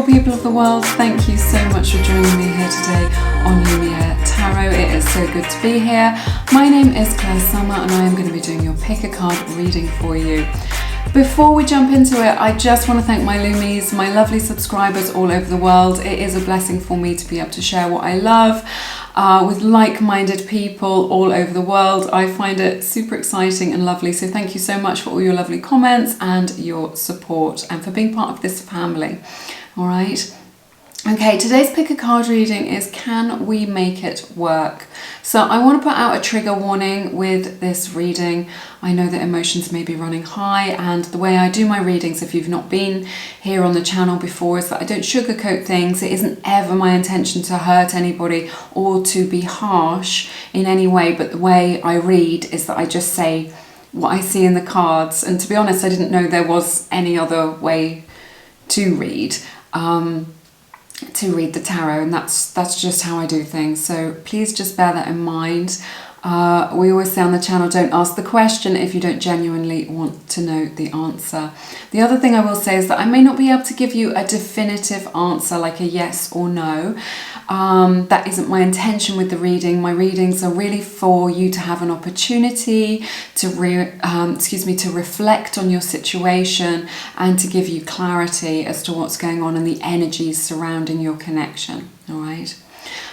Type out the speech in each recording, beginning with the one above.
beautiful people of the world, thank you so much for joining me here today on Lumiere Tarot. It is so good to be here. My name is Claire Summer and I am going to be doing your pick a card reading for you. Before we jump into it, I just want to thank my Lumies, my lovely subscribers all over the world. It is a blessing for me to be able to share what I love with like-minded people all over the world. I find it super exciting and lovely. So thank you so much for all your lovely comments and your support and for being part of this family. All right. Okay, today's pick a card reading is Can We Make It Work? So I want to put out a trigger warning with this reading. I know that emotions may be running high, and the way I do my readings, if you've not been here on the channel before, is that I don't sugarcoat things. It isn't ever my intention to hurt anybody or to be harsh in any way, but the way I read is that I just say what I see in the cards. And to be honest, I didn't know there was any other way to read. The tarot, and that's just how I do things, so please just bear that in mind. We always say on the channel, don't ask the question if you don't genuinely want to know the answer. The other thing I will say is that I may not be able to give you a definitive answer like a yes or no. That isn't my intention with the reading. My readings are really for you to have an opportunity to reflect on your situation and to give you clarity as to what's going on and the energies surrounding your connection. All right.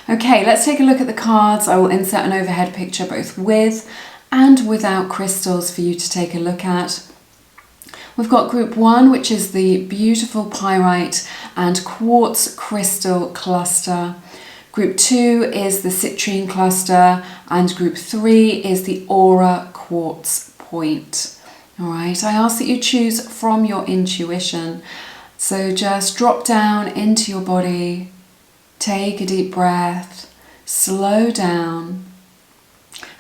Okay, let's take a look at the cards. I will insert an overhead picture both with and without crystals for you to take a look at. We've got group 1, which is the beautiful pyrite and quartz crystal cluster. Group 2 is the citrine cluster, and group 3 is the aura quartz point. All right, I ask that you choose from your intuition. So just drop down into your body, take a deep breath, slow down,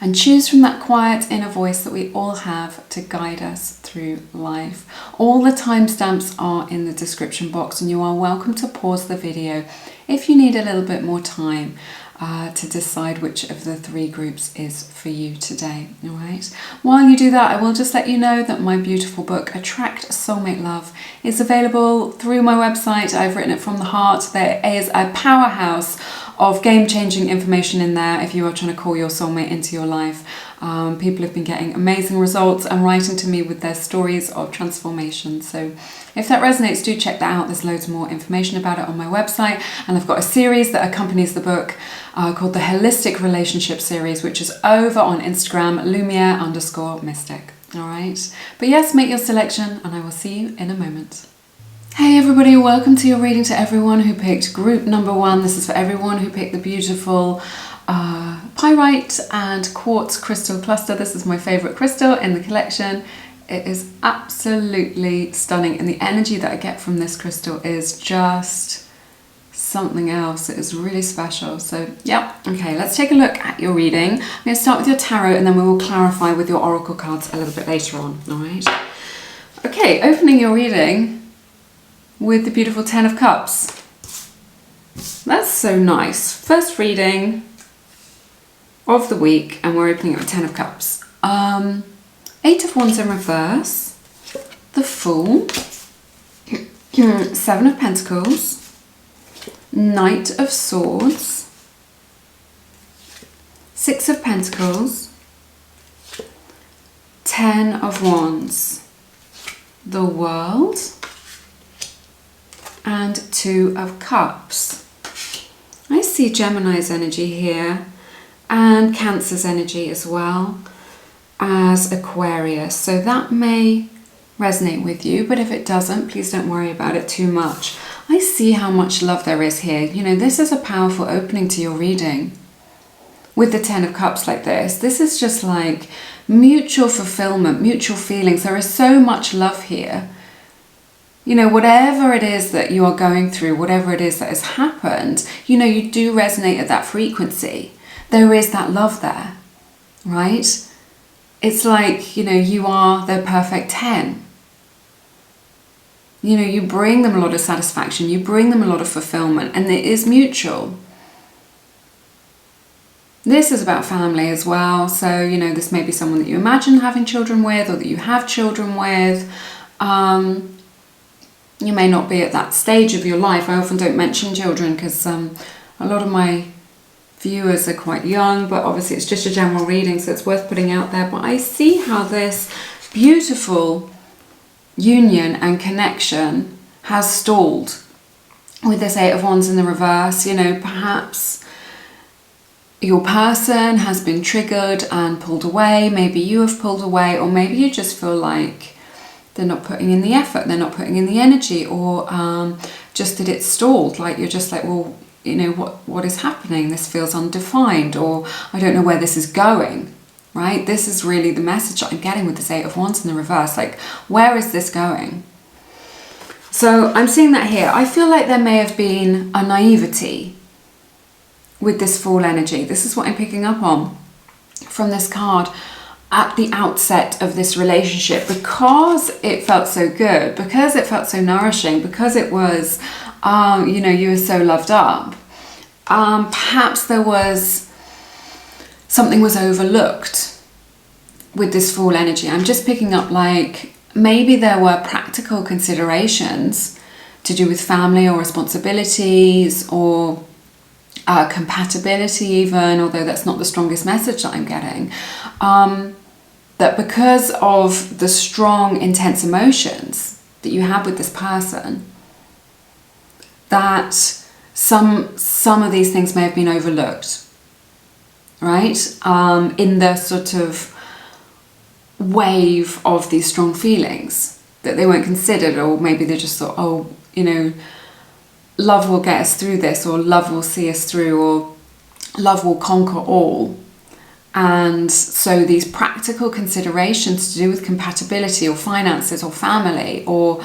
and choose from that quiet inner voice that we all have to guide us through life. All the timestamps are in the description box, and you are welcome to pause the video if you need a little bit more time to decide which of the 3 groups is for you today. All right. While you do that, I will just let you know that my beautiful book, Attract Soulmate Love, is available through my website. I've written it from the heart. There is a powerhouse of game-changing information in there if you are trying to call your soulmate into your life. People have been getting amazing results and writing to me with their stories of transformation. So if that resonates, do check that out. There's loads more information about it on my website. And I've got a series that accompanies the book called the Holistic Relationship Series, which is over on Instagram, Lumiere_mystic. All right. But yes, make your selection and I will see you in a moment. Hey everybody, welcome to your reading to everyone who picked group number 1. This is for everyone who picked the beautiful pyrite and quartz crystal cluster. This is my favorite crystal in the collection. It is absolutely stunning, and the energy that I get from this crystal is just something else. It is really special. So yeah, okay, let's take a look at your reading. I'm going to start with your tarot and then we will clarify with your oracle cards a little bit later on. All right. Okay, opening your reading with the beautiful 10 of Cups. That's so nice. First reading of the week, and we're opening it with 10 of Cups. 8 of Wands in reverse, the Fool, 7 of Pentacles, Knight of Swords, 6 of Pentacles, 10 of Wands, the World, and 2 of Cups. I see Gemini's energy here and Cancer's energy as well as Aquarius. So that may resonate with you, but if it doesn't, please don't worry about it too much. I see how much love there is here. You know, this is a powerful opening to your reading. With the 10 of Cups like this is just like mutual fulfillment, mutual feelings. There is so much love here. You know, whatever it is that you are going through, whatever it is that has happened, you know, you do resonate at that frequency. There is that love there, right? It's like, you know, you are their perfect 10. You know, you bring them a lot of satisfaction, you bring them a lot of fulfillment, and it is mutual. This is about family as well. So, you know, this may be someone that you imagine having children with or that you have children with. You may not be at that stage of your life. I often don't mention children because a lot of my viewers are quite young, but obviously it's just a general reading, so it's worth putting out there. But I see how this beautiful union and connection has stalled with this Eight of Wands in the reverse. You know, perhaps your person has been triggered and pulled away. Maybe you have pulled away, or maybe you just feel like they're not putting in the effort, they're not putting in the energy, or just that it's stalled. Like you're just like, well, you know, what is happening? This feels undefined, or I don't know where this is going, right? This is really the message that I'm getting with this Eight of Wands in the reverse. Like, where is this going? So I'm seeing that here. I feel like there may have been a naivety with this Fool energy. This is what I'm picking up on from this card at the outset of this relationship, because it felt so good, because it felt so nourishing, because it was, you know, you were so loved up. Perhaps there was, something was overlooked with this Fool energy. I'm just picking up like, maybe there were practical considerations to do with family or responsibilities or compatibility even, although that's not the strongest message that I'm getting. That because of the strong, intense emotions that you have with this person, that some of these things may have been overlooked, right? In the sort of wave of these strong feelings, that they weren't considered, or maybe they just thought, oh, you know, love will get us through this, or love will see us through, or love will conquer all. And so these practical considerations to do with compatibility or finances or family or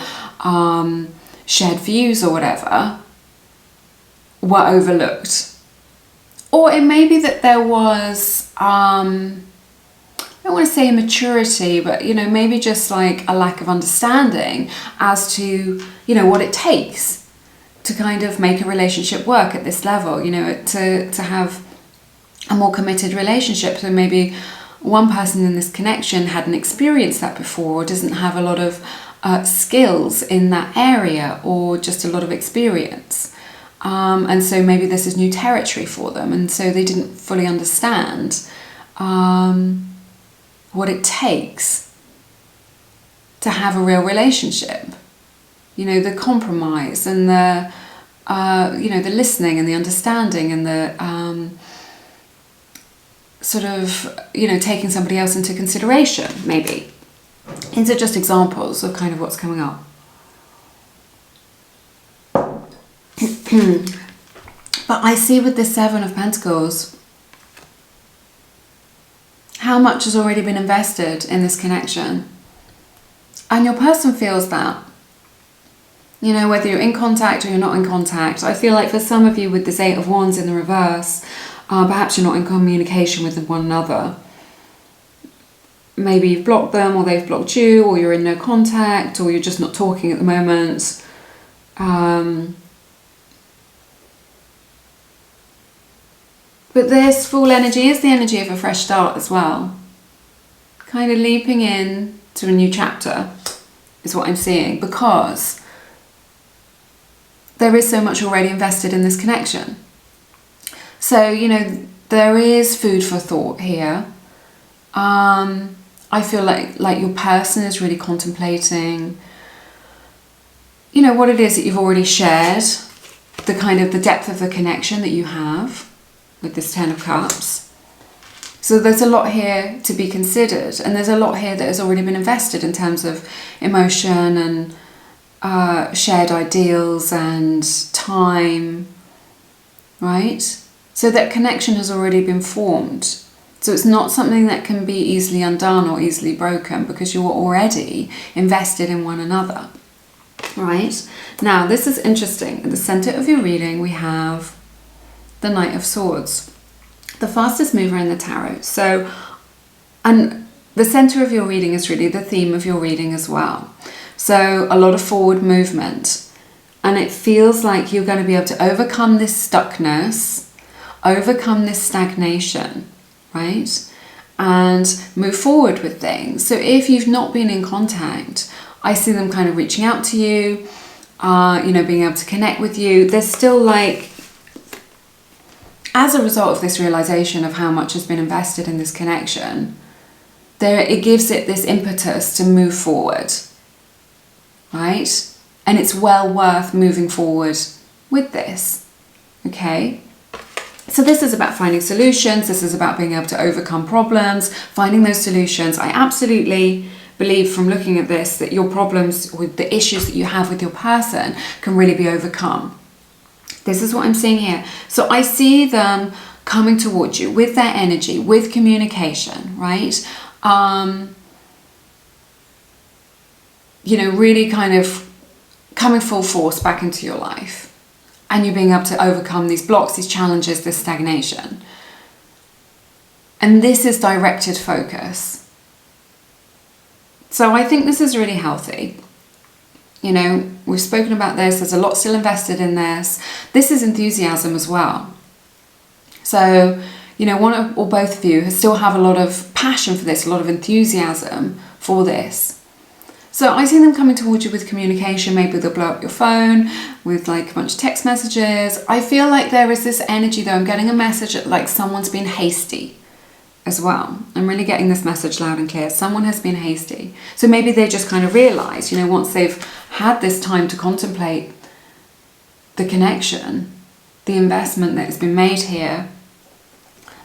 shared views or whatever were overlooked. Or it may be that there was, I don't want to say immaturity, but, you know, maybe just like a lack of understanding as to, you know, what it takes to kind of make a relationship work at this level, you know, to have a more committed relationship. So maybe one person in this connection hadn't experienced that before, or doesn't have a lot of skills in that area, or just a lot of experience. And so maybe this is new territory for them, and so they didn't fully understand what it takes to have a real relationship. You know, the compromise and the, you know, the listening and the understanding and the sort of, you know, taking somebody else into consideration, maybe. These are just examples of kind of what's coming up. But I see with this Seven of Pentacles, how much has already been invested in this connection. And your person feels that. You know, whether you're in contact or you're not in contact. I feel like for some of you with this Eight of Wands in the reverse, perhaps you're not in communication with one another. Maybe you've blocked them, or they've blocked you, or you're in no contact, or you're just not talking at the moment. But this Fool energy is the energy of a fresh start as well. Kind of leaping in to a new chapter is what I'm seeing, because there is so much already invested in this connection. So, you know, there is food for thought here. I feel like your person is really contemplating, you know, what it is that you've already shared, the kind of the depth of the connection that you have with this Ten of Cups. So there's a lot here to be considered, and there's a lot here that has already been invested in terms of emotion and shared ideals and time, right? So that connection has already been formed. So it's not something that can be easily undone or easily broken, because you are already invested in one another, right? Now, this is interesting. At the center of your reading, we have the Knight of Swords, the fastest mover in the tarot. So, and the center of your reading is really the theme of your reading as well. So a lot of forward movement, and it feels like you're going to be able to overcome this stuckness, overcome this stagnation, right? And move forward with things. So if you've not been in contact, I see them kind of reaching out to you, you know, being able to connect with you. There's still like, as a result of this realization of how much has been invested in this connection, it gives it this impetus to move forward, right? And it's well worth moving forward with this, okay? So this is about finding solutions. This is about being able to overcome problems, finding those solutions. I absolutely believe from looking at this that your problems with the issues that you have with your person can really be overcome. This is what I'm seeing here. So I see them coming towards you with their energy, with communication, right? You know, really kind of coming full force back into your life, and you being able to overcome these blocks, these challenges, this stagnation. And this is directed focus. So I think this is really healthy. You know, we've spoken about this. There's a lot still invested in this. This is enthusiasm as well. So, you know, one or both of you still have a lot of passion for this, a lot of enthusiasm for this. So I see them coming towards you with communication. Maybe they'll blow up your phone with like a bunch of text messages. I feel like there is this energy though. I'm getting a message that like someone's been hasty as well. I'm really getting this message loud and clear. Someone has been hasty. So maybe they just kind of realize, you know, once they've had this time to contemplate the connection, the investment that has been made here,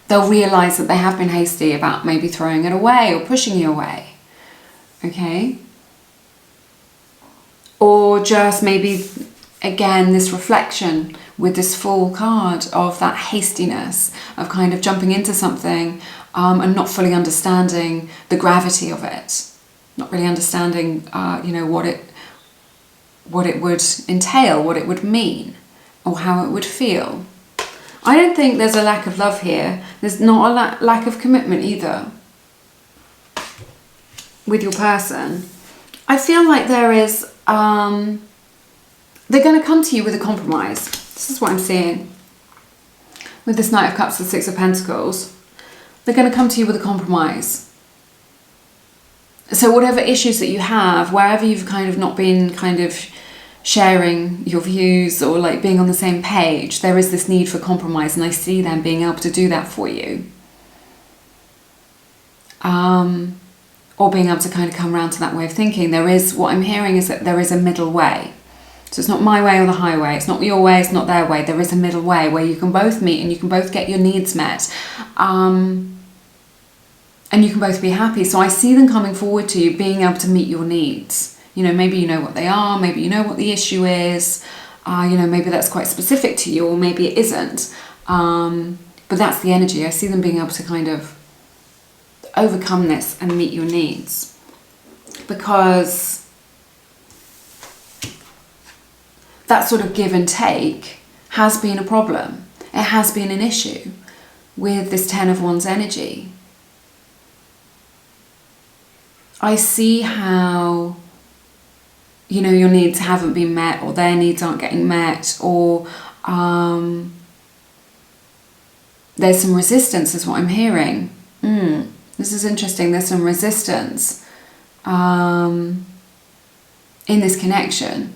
they'll realize that they have been hasty about maybe throwing it away or pushing you away. Okay? Or just maybe, again, this reflection with this Fool card of that hastiness, of kind of jumping into something and not fully understanding the gravity of it. Not really understanding, you know, what it would entail, what it would mean, or how it would feel. I don't think there's a lack of love here. There's not a lack of commitment either with your person. I feel like there is, they're going to come to you with a compromise. This is what I'm seeing. With this Knight of Cups, the Six of Pentacles, they're going to come to you with a compromise. So whatever issues that you have, wherever you've kind of not been kind of sharing your views or like being on the same page, there is this need for compromise, and I see them being able to do that for you. Or being able to kind of come around to that way of thinking. There is, what I'm hearing is that there is a middle way. So it's not my way or the highway. It's not your way, it's not their way. There is a middle way where you can both meet and you can both get your needs met. And you can both be happy. So I see them coming forward to you, being able to meet your needs. You know, maybe you know what they are, maybe you know what the issue is. You know, maybe that's quite specific to you, or maybe it isn't. But that's the energy. I see them being able to kind of overcome this and meet your needs, because that sort of give and take has been a problem. It has been an issue with this Ten of Wands energy. I see how, you know, your needs haven't been met, or their needs aren't getting met, or there's some resistance is what I'm hearing. This is interesting. There's some resistance in this connection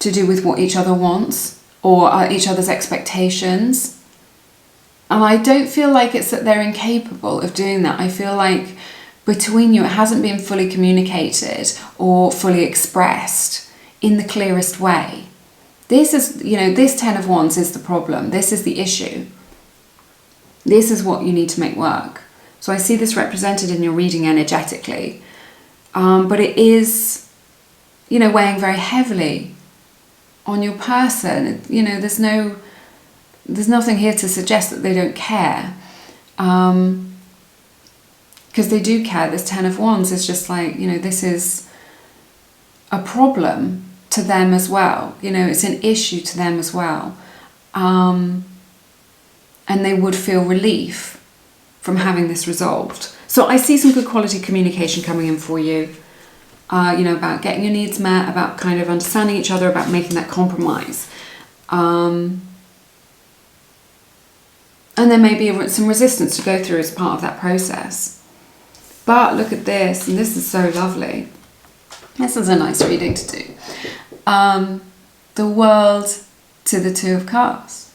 to do with what each other wants, or each other's expectations. And I don't feel like it's that they're incapable of doing that. I feel like between you, it hasn't been fully communicated or fully expressed in the clearest way. This is, you know, this Ten of Wands is the problem. This is the issue. This is what you need to make work. So I see this represented in your reading energetically. But it is, you know, weighing very heavily on your person. You know, there's nothing here to suggest that they don't care. Because they do care. This Ten of Wands is just like, you know, this is a problem to them as well. You know, it's an issue to them as well. And they would feel relief from having this resolved. So I see some good quality communication coming in for you. You know, about getting your needs met, about kind of understanding each other, about making that compromise. And there may be some resistance to go through as part of that process. But look at this, and this is so lovely. This is a nice reading to do. the World to the Two of Cups.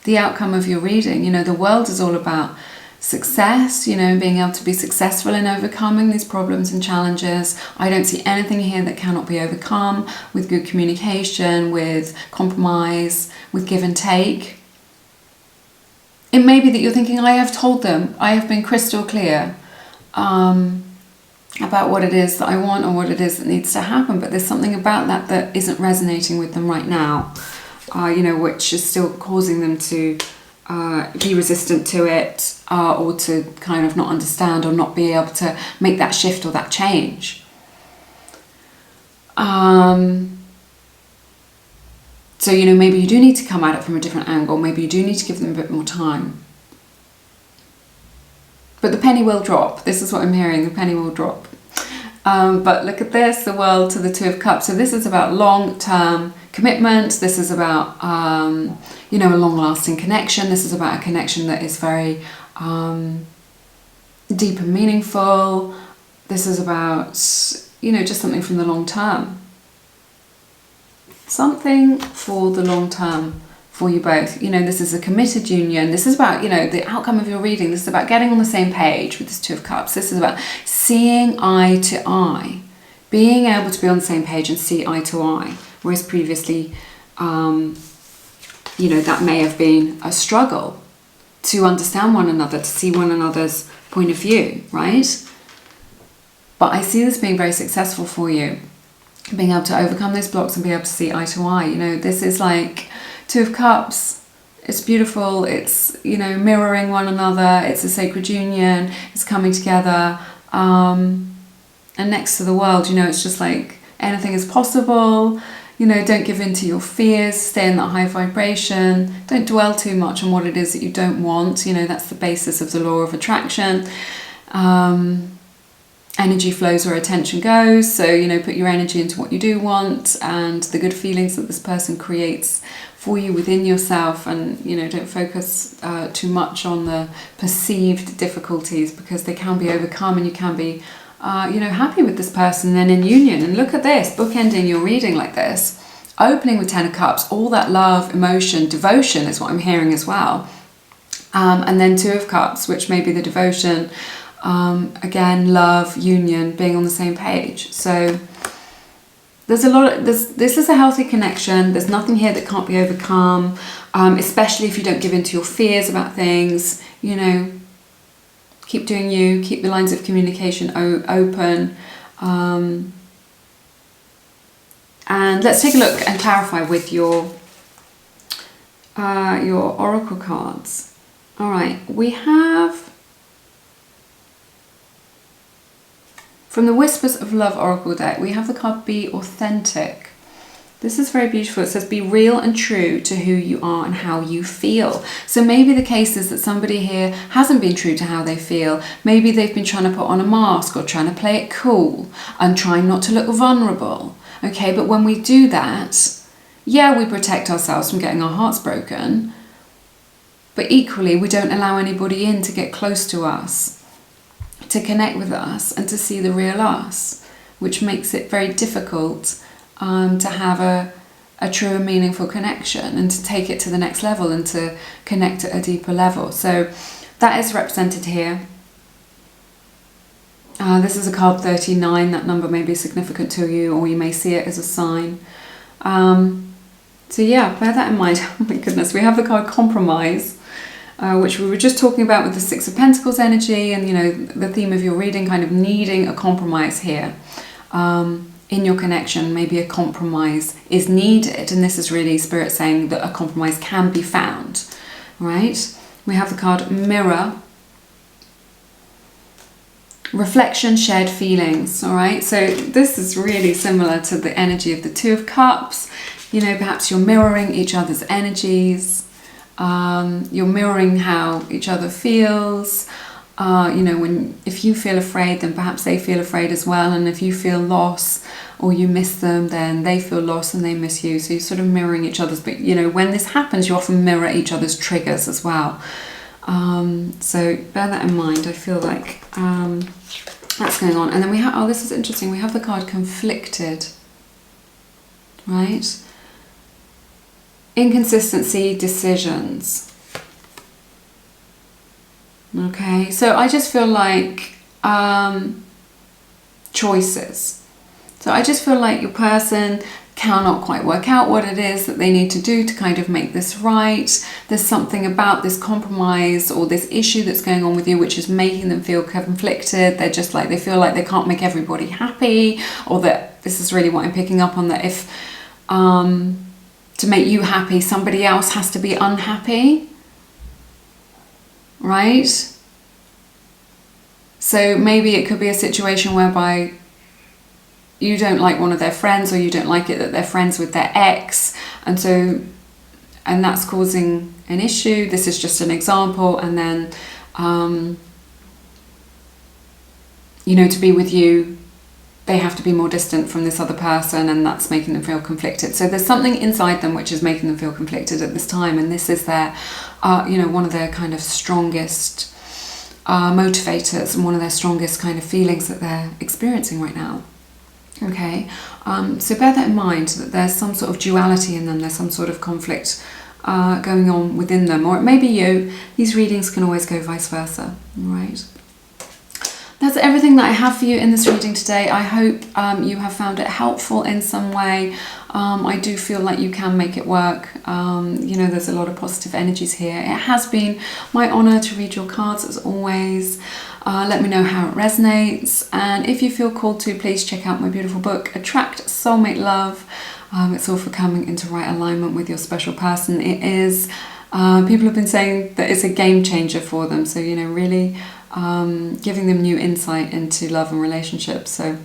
The outcome of your reading. You know, the World is all about success, you know, being able to be successful in overcoming these problems and challenges. I don't see anything here that cannot be overcome with good communication, with compromise, with give and take. It may be that you're thinking, I have told them, I have been crystal clear about what it is that I want or what it is that needs to happen, but there's something about that that isn't resonating with them right now, you know, which is still causing them to be resistant to it, or to kind of not understand or not be able to make that shift or that change. So, you know, maybe you do need to come at it from a different angle. Maybe you do need to give them a bit more time. But the penny will drop. This is what I'm hearing. The penny will drop. But look at this, the World to the Two of Cups. So this is about long-term commitment. This is about, you know, a long-lasting connection. This is about a connection that is very deep and meaningful. This is about, you know, just something from the long term. Something for the long term for you both. You know, this is a committed union. This is about, you know, the outcome of your reading. This is about getting on the same page with this Two of Cups. This is about seeing eye to eye, being able to be on the same page and see eye to eye. Whereas previously, you know, that may have been a struggle to understand one another, to see one another's point of view, right? But I see this being very successful for you, being able to overcome those blocks and be able to see eye to eye. You know, this is like Two of Cups. It's beautiful. It's, you know, mirroring one another. It's a sacred union. It's coming together. And next to the World, you know, it's just like anything is possible. You know, don't give in to your fears. Stay in that high vibration. Don't dwell too much on what it is that you don't want. You know, that's the basis of the law of attraction. Energy flows where attention goes. So, you know, put your energy into what you do want and the good feelings that this person creates for you within yourself. And, you know, don't focus too much on the perceived difficulties, because they can be overcome and you can be, you know, happy with this person then in union. And look at this, bookending your reading like this. Opening with Ten of Cups, all that love, emotion, devotion is what I'm hearing as well. And then Two of Cups, which may be the devotion. Again, love, union, being on the same page. So there's a lot of this is a healthy connection. There's nothing here that can't be overcome, especially if you don't give in to your fears about things. You know, keep doing you, keep the lines of communication open. And let's take a look and clarify with your oracle cards. All right, we have, from the Whispers of Love Oracle deck, we have the card Be Authentic. This is very beautiful. It says be real and true to who you are and how you feel. So maybe the case is that somebody here hasn't been true to how they feel. Maybe they've been trying to put on a mask or trying to play it cool and trying not to look vulnerable. Okay, but when we do that, yeah, we protect ourselves from getting our hearts broken, but equally we don't allow anybody in to get close to us, to connect with us and to see the real us, which makes it very difficult to have a true and meaningful connection and to take it to the next level and to connect at a deeper level. So that is represented here. This is a card 39. That number may be significant to you, or you may see it as a sign. So yeah, bear that in mind. Oh my goodness, we have the card Compromise, which we were just talking about with the Six of Pentacles energy, and you know, the theme of your reading kind of needing a compromise here. In your connection, maybe a compromise is needed, and this is really Spirit saying that a compromise can be found, right? We have the card Mirror, Reflection, Shared Feelings, all right? So this is really similar to the energy of the Two of Cups. You know, perhaps you're mirroring each other's energies. You're mirroring how each other feels. You know, if you feel afraid, then perhaps they feel afraid as well. And if you feel loss or you miss them, then they feel lost and they miss you. So you're sort of mirroring each other's. But, you know, when this happens, you often mirror each other's triggers as well. So bear that in mind. I feel like that's going on. And then we have, oh, this is interesting. We have the card Conflicted. right? Inconsistency, decisions. Okay, so I just feel like choices. So I just feel like your person cannot quite work out what it is that they need to do to kind of make this right. There's something about this compromise or this issue that's going on with you which is making them feel conflicted. They're just like, they feel like they can't make everybody happy, or that, this is really what I'm picking up on, that if to make you happy somebody else has to be unhappy, right? So maybe it could be a situation whereby you don't like one of their friends, or you don't like it that they're friends with their ex, and that's causing an issue. This is just an example. And then to be with you, they have to be more distant from this other person, and that's making them feel conflicted. So there's something inside them which is making them feel conflicted at this time, and this is their one of their kind of strongest motivators, and one of their strongest kind of feelings that they're experiencing right now. Okay, so bear that in mind, that there's some sort of duality in them, there's some sort of conflict going on within them, or it may be you. These readings can always go vice versa, all right? That's everything that I have for you in this reading today. I hope you have found it helpful in some way. I do feel like you can make it work. There's a lot of positive energies here. It has been my honour to read your cards as always. Let me know how it resonates, and if you feel called to, please check out my beautiful book, Attract Soulmate Love. It's all for coming into right alignment with your special person. It is, people have been saying that it's a game changer for them, so really giving them new insight into love and relationships. So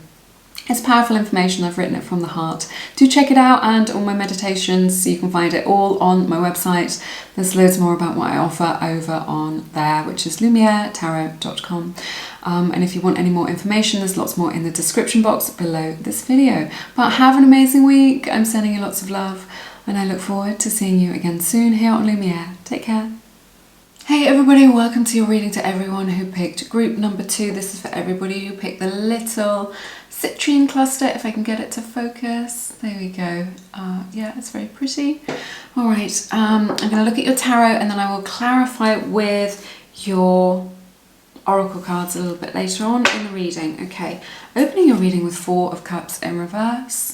it's powerful information. I've written it from the heart. Do check it out, and all my meditations, you can find it all on my website. There's loads more about what I offer over on there, which is lumieretarot.com. And if you want any more information, there's lots more in the description box below this video. But have an amazing week. I'm sending you lots of love, and I look forward to seeing you again soon here on Lumiere. Take care. Hey everybody, welcome to your reading. To everyone who picked group number 2, this is for everybody who picked the little citrine cluster, if I can get it to focus. There we go. Yeah, it's very pretty. All right, I'm going to look at your tarot, and then I will clarify with your oracle cards a little bit later on in the reading. Okay, opening your reading with 4 of Cups in reverse,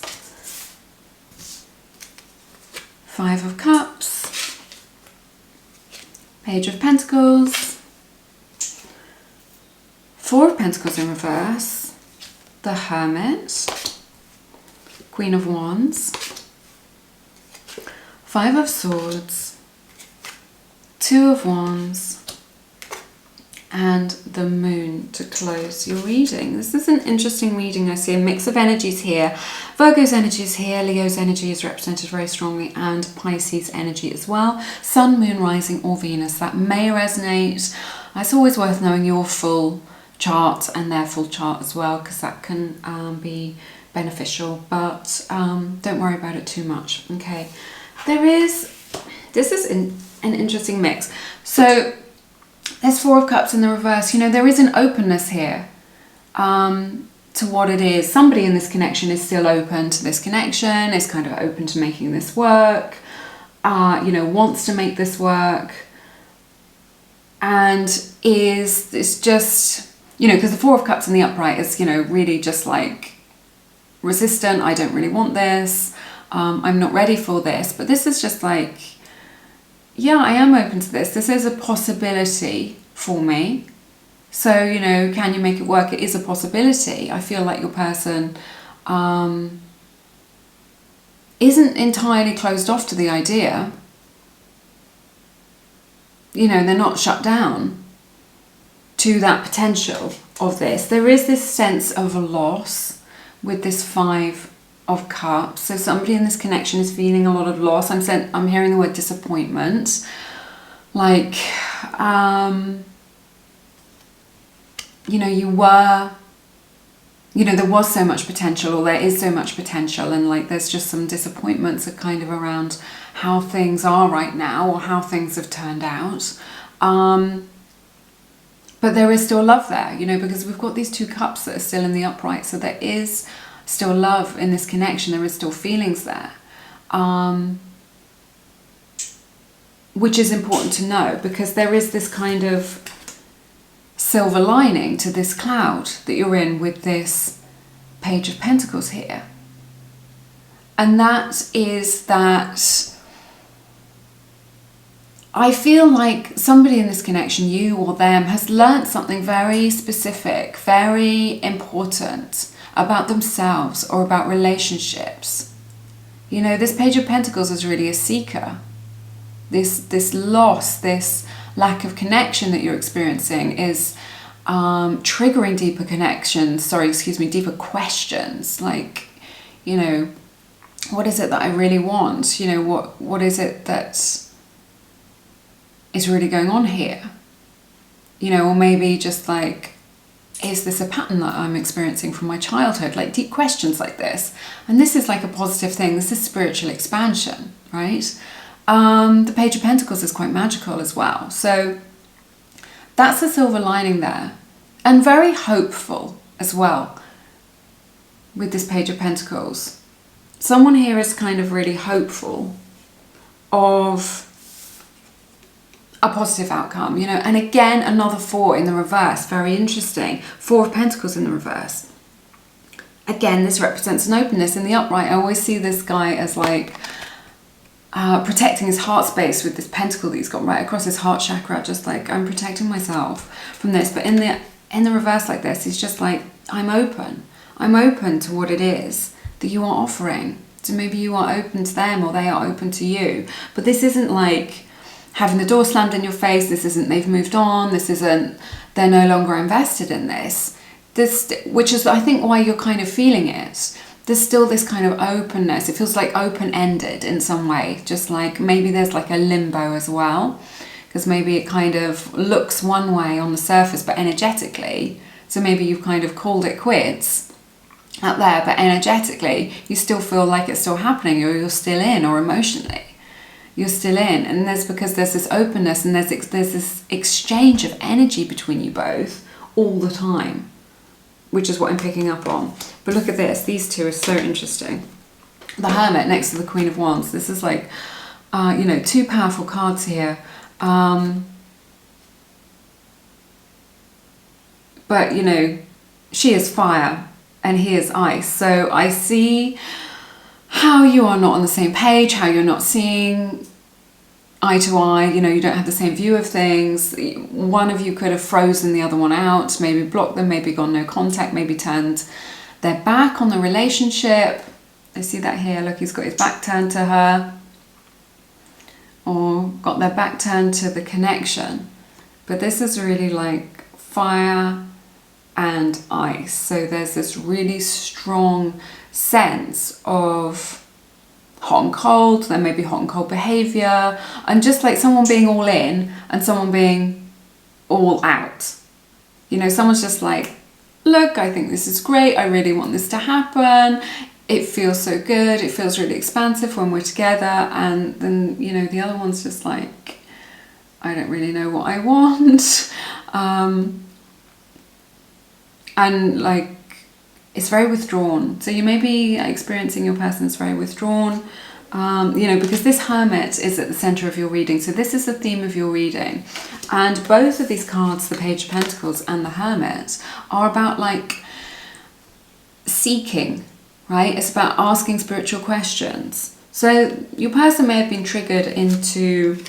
5 of Cups, Page of Pentacles, 4 of Pentacles in reverse, the Hermit, Queen of Wands, 5 of Swords, 2 of Wands, and the Moon to close your reading. This is an interesting reading. I see a mix of energies here. Virgo's energy is here, Leo's energy is represented very strongly, and Pisces energy as well. Sun, Moon, Rising, or Venus. That may resonate. It's always worth knowing your full chart and their full chart as well, because that can be beneficial, but don't worry about it too much. Okay, this is an interesting mix. So there's 4 of Cups in the reverse. There is an openness here to what it is. Somebody in this connection is still open to this connection, is kind of open to making this work, wants to make this work, and it's just, because the 4 of Cups in the upright is, really just like resistant. I don't really want this. I'm not ready for this. But this is just like, yeah, I am open to this. This is a possibility for me. So, can you make it work? It is a possibility. I feel like your person isn't entirely closed off to the idea. They're not shut down to that potential of this. There is this sense of a loss with this 5 of Cups. So somebody in this connection is feeling a lot of loss. I'm hearing the word disappointment. Like, you were, there was so much potential, or there is so much potential, and like there's just some disappointments are kind of around how things are right now, or how things have turned out. But there is still love there, because we've got these 2 cups that are still in the upright. So there is, still love in this connection, there is still feelings there. Which is important to know, because there is this kind of silver lining to this cloud that you're in with this Page of Pentacles here. And that is that I feel like somebody in this connection, you or them, has learnt something very specific, very important about themselves or about relationships. You know, this Page of Pentacles is really a seeker. This loss, this lack of connection that you're experiencing is triggering deeper connections, deeper questions, like, you know, what is it that I really want? You know, what is it that is really going on here? You know, or maybe just like, is this a pattern that I'm experiencing from my childhood? Like deep questions like this. And this is like a positive thing. This is spiritual expansion, right? The Page of Pentacles is quite magical as well. So that's a silver lining there. And very hopeful as well with this Page of Pentacles. Someone here is kind of really hopeful of a positive outcome, you know. And again, another 4 in the reverse. Very interesting. 4 of Pentacles in the reverse. Again, this represents an openness. In the upright, I always see this guy as like protecting his heart space with this pentacle that he's got right across his heart chakra, just like, I'm protecting myself from this. But in the reverse like this, he's just like, I'm open to what it is that you are offering. So maybe you are open to them, or they are open to you. But this isn't like having the door slammed in your face. This isn't they've moved on. This isn't they're no longer invested in this. Which is, I think, why you're kind of feeling it. There's still this kind of openness. It feels like open-ended in some way. Just like maybe there's like a limbo as well. Because maybe it kind of looks one way on the surface, but energetically. So maybe you've kind of called it quits out there, but energetically you still feel like it's still happening, or you're still in, or emotionally you're still in. And that's because there's this openness, and there's this exchange of energy between you both all the time, which is what I'm picking up on. But look at this. These two are so interesting. The Hermit next to the Queen of Wands. This is like, you know, 2 powerful cards here. But, you know, she is fire and he is ice. So I see how you are not on the same page, how you're not seeing eye to eye, you know, you don't have the same view of things. One of you could have frozen the other one out, maybe blocked them, maybe gone no contact, maybe turned their back on the relationship. I see that here. Look, he's got his back turned to her, or got their back turned to the connection. But this is really like fire and ice. So there's this really strong sense of hot and cold. There may be hot and cold behaviour, and just like someone being all in and someone being all out. You know, someone's just like, look, I think this is great, I really want this to happen, it feels so good, it feels really expansive when we're together. And then, you know, the other one's just like, I don't really know what I want. And like, it's very withdrawn. So you may be experiencing your person's very withdrawn, you know, because this Hermit is at the center of your reading. So this is the theme of your reading. And both of these cards, the Page of Pentacles and the Hermit, are about like seeking, right? It's about asking spiritual questions. So your person may have been triggered into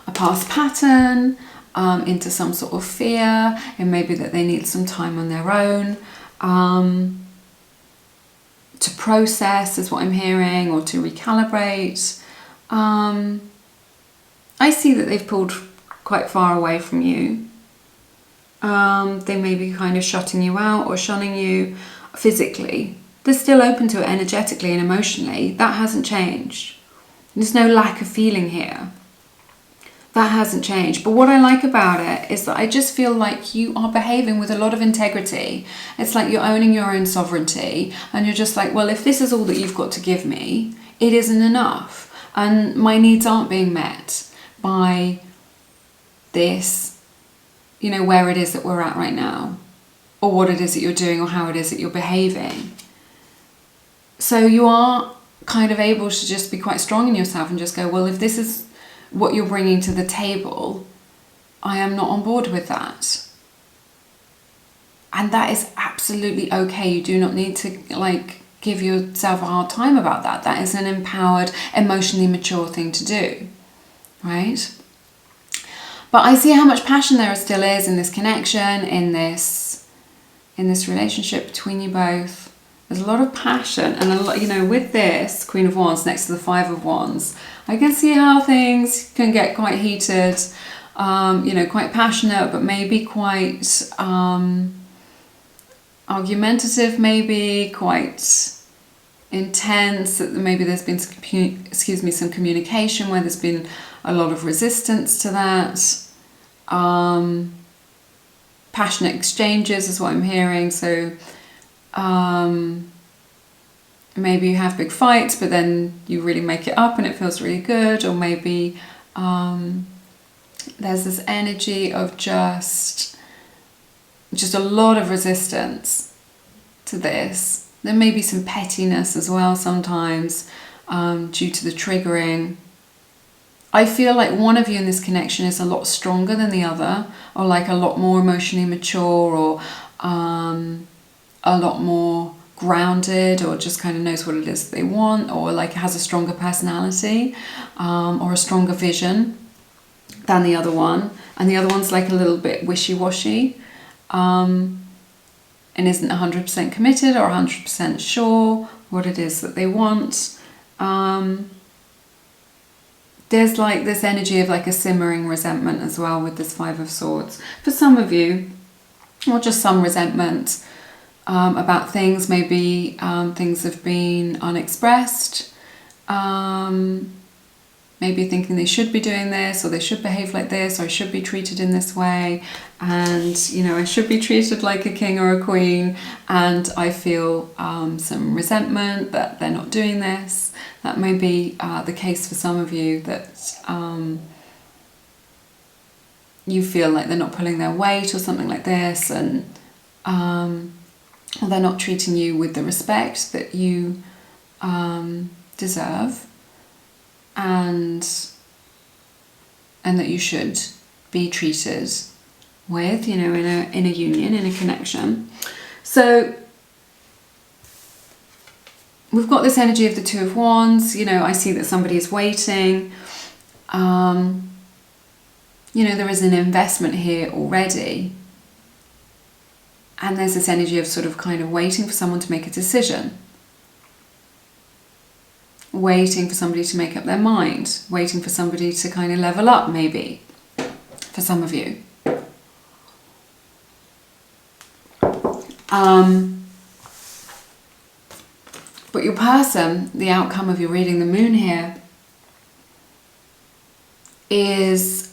a past pattern, into some sort of fear. It may be that they need some time on their own to process, is what I'm hearing, or to recalibrate. I see that they've pulled quite far away from you. They may be kind of shutting you out or shunning you physically. They're still open to it energetically and emotionally. That hasn't changed. There's no lack of feeling here. That hasn't changed. But what I like about it is that I just feel like you are behaving with a lot of integrity. It's like you're owning your own sovereignty, and you're just like, well, if this is all that you've got to give me, it isn't enough. And my needs aren't being met by this, you know, where it is that we're at right now, or what it is that you're doing, or how it is that you're behaving. So you are kind of able to just be quite strong in yourself and just go, well, if this is what you're bringing to the table, I am not on board with that. And that is absolutely okay. You do not need to give yourself a hard time about that. That is an empowered, emotionally mature thing to do, right? But I see how much passion there still is in this connection, in this relationship between you both. There's a lot of passion, and a lot, with this Queen of Wands next to the Five of Wands, I can see how things can get quite heated, quite passionate, but maybe quite argumentative, maybe quite intense. Maybe there's been some communication where there's been a lot of resistance to that. Passionate exchanges is what I'm hearing. So maybe you have big fights, but then you really make it up and it feels really good. Or maybe there's this energy of just a lot of resistance to this. There may be some pettiness as well sometimes, due to the triggering. I feel like one of you in this connection is a lot stronger than the other, or a lot more emotionally mature, or a lot more grounded, or just kind of knows what it is they want, or has a stronger personality, or a stronger vision than the other one. And the other one's a little bit wishy-washy, and isn't 100% committed or 100% sure what it is that they want. There's this energy of a simmering resentment as well with this Five of Swords. For some of you, or just some resentment about things. Maybe things have been unexpressed. Maybe thinking they should be doing this, or they should behave like this, or I should be treated in this way, and I should be treated like a king or a queen, and I feel some resentment that they're not doing this. That may be the case for some of you, that you feel like they're not pulling their weight or something like this, and or they're not treating you with the respect that you deserve, and that you should be treated with, in a union, in a connection. So we've got this energy of the Two of Wands. I see that somebody is waiting. There is an investment here already. And there's this energy of sort of kind of waiting for someone to make a decision. Waiting for somebody to make up their mind. Waiting for somebody to kind of level up, maybe, for some of you. But your person, the outcome of your reading the moon here, is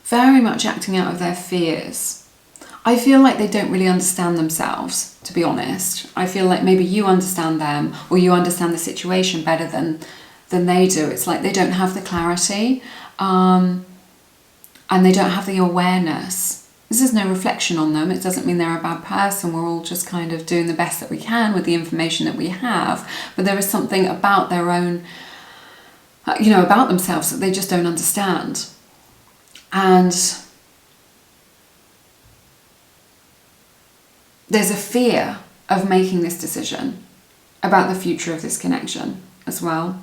very much acting out of their fears. I feel like they don't really understand themselves, to be honest. I feel like maybe you understand them, or you understand the situation better than they do. It's like they don't have the clarity, and they don't have the awareness. This is no reflection on them. It doesn't mean they're a bad person. We're all just kind of doing the best that we can with the information that we have. But there is something about their own, about themselves that they just don't understand. And there's a fear of making this decision about the future of this connection as well.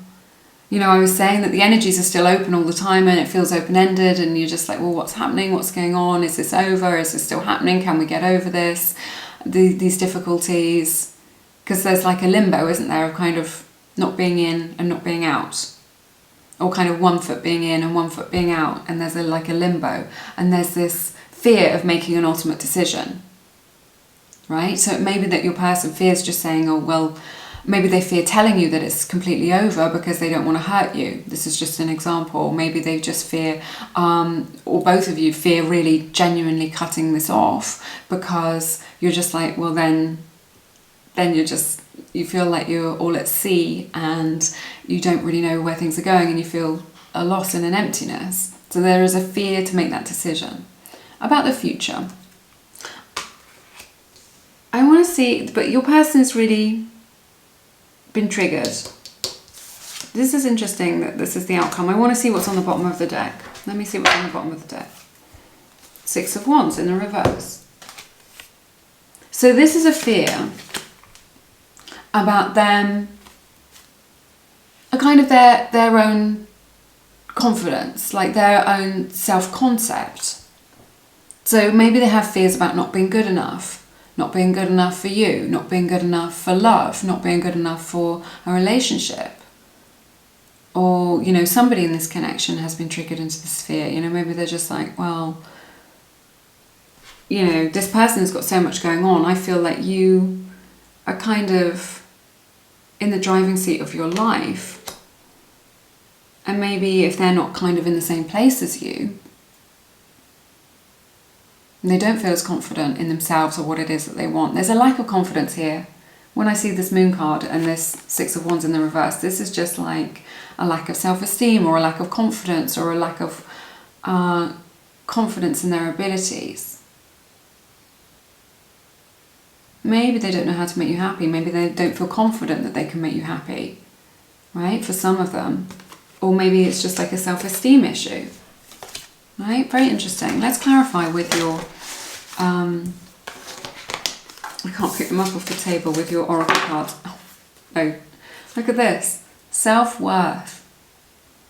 I was saying that the energies are still open all the time, and it feels open-ended, and you're just like, well, what's happening? What's going on? Is this over? Is this still happening? Can we get over this? These difficulties? Because there's a limbo, isn't there, of kind of not being in and not being out. Or kind of one foot being in and one foot being out, and there's a limbo. And there's this fear of making an ultimate decision. Right? So it may be that your person fears just saying, oh, well, maybe they fear telling you that it's completely over because they don't want to hurt you. This is just an example. Maybe they just fear, or both of you fear really genuinely cutting this off, because you're just like, well, then you feel like you're all at sea and you don't really know where things are going, and you feel a loss and an emptiness. So there is a fear to make that decision about the future. I want to see, but your person has really been triggered. This is interesting that this is the outcome. I want to see what's on the bottom of the deck. Let me see what's on the bottom of the deck. 6 of Wands in the reverse. So this is a fear about them, a kind of their own confidence, like their own self-concept. So maybe they have fears about not being good enough for you, not being good enough for love, not being good enough for a relationship. Or, you know, somebody in this connection has been triggered into this fear. You know, maybe they're just like, well, you know, this person's got so much going on. I feel like you are kind of in the driving seat of your life. And maybe if they're not kind of in the same place as you, and they don't feel as confident in themselves or what it is that they want. There's a lack of confidence here. When I see this Moon card and this 6 of Wands in the reverse, this is just like a lack of self-esteem or a lack of confidence or a lack of confidence in their abilities. Maybe they don't know how to make you happy. Maybe they don't feel confident that they can make you happy, right? For some of them. Or maybe it's just like a self-esteem issue, right? Very interesting. Let's clarify with your... I can't pick them up off the table with your oracle cards. Oh, no. Look at this. Self-worth.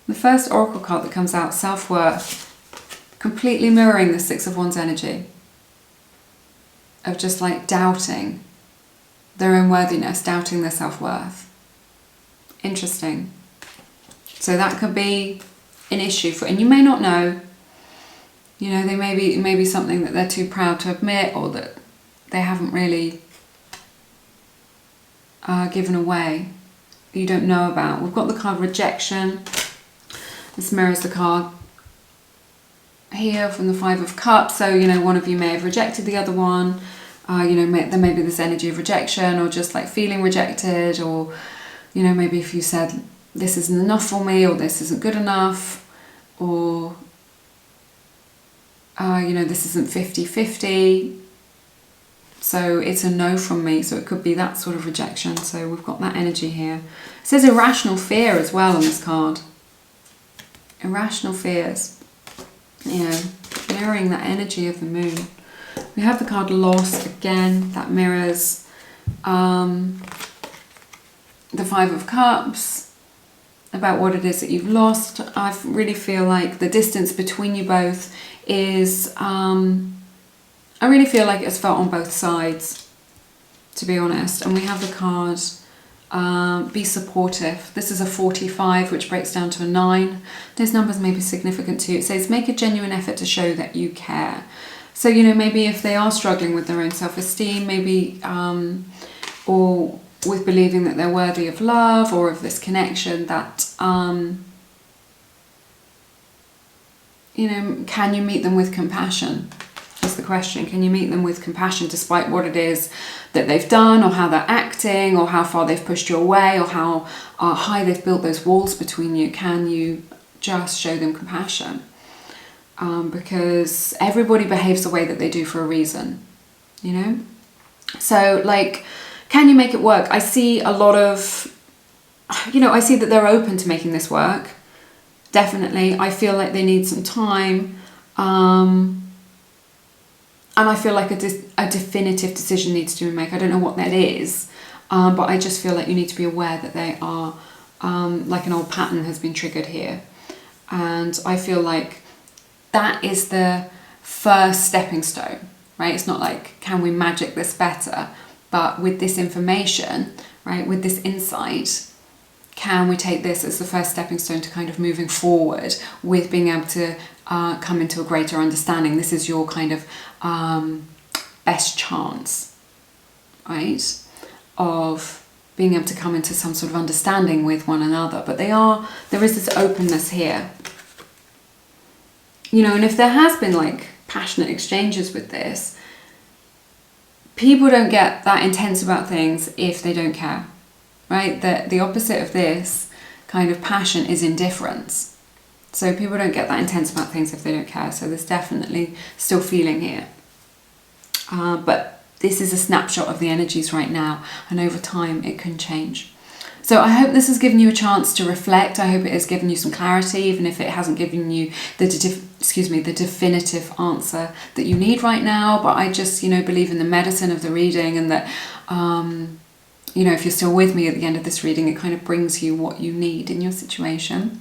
The first oracle card that comes out, self-worth. Completely mirroring the 6 of Wands energy. Of just like doubting their own worthiness, doubting their self-worth. Interesting. So that could be an issue for, and you may not know, you know, it may be something that they're too proud to admit or that they haven't really given away, you don't know about. We've got the card rejection. This mirrors the card here from the 5 of Cups. So, you know, one of you may have rejected the other one. You know, there may be this energy of rejection or just like feeling rejected, or, you know, maybe if you said, this isn't enough for me, or this isn't good enough, or, you know, this isn't 50-50. So it's a no from me. So it could be that sort of rejection. So we've got that energy here. It says irrational fear as well on this card. Irrational fears. You know, mirroring that energy of the moon. We have the card lost again. That mirrors the 5 of Cups. About what it is that you've lost. I really feel like the distance between you both is... I really feel like it's felt on both sides, to be honest. And we have the card, be supportive. This is a 45, which breaks down to a 9. Those numbers may be significant to you. It says, make a genuine effort to show that you care. So, you know, maybe if they are struggling with their own self-esteem, maybe, or with believing that they're worthy of love or of this connection, that, you know, can you meet them with compassion? That's the question. Can you meet them with compassion despite what it is that they've done, or how they're acting, or how far they've pushed you away, or how high they've built those walls between you? Can you just show them compassion? Because everybody behaves the way that they do for a reason, you know? So, like, can you make it work? I see a lot of, you know, I see that they're open to making this work. Definitely. I feel like they need some time. And I feel like a definitive decision needs to be made. I don't know what that is, but I just feel like you need to be aware that they are, like an old pattern has been triggered here. And I feel like that is the first stepping stone, right? It's not like, can we magic this better? But with this information, right, with this insight, can we take this as the first stepping stone to kind of moving forward with being able to come into a greater understanding? This is your kind of best chance, right, of being able to come into some sort of understanding with one another. But there is this openness here, you know, and if there has been like passionate exchanges with this, people don't get that intense about things if they don't care, right? The opposite of this kind of passion is indifference. So people don't get that intense about things if they don't care. So there's definitely still feeling here. But this is a snapshot of the energies right now, and over time it can change. So I hope this has given you a chance to reflect. I hope it has given you some clarity, even if it hasn't given you the definitive answer that you need right now. But I just, believe in the medicine of the reading, and that, if you're still with me at the end of this reading, it kind of brings you what you need in your situation.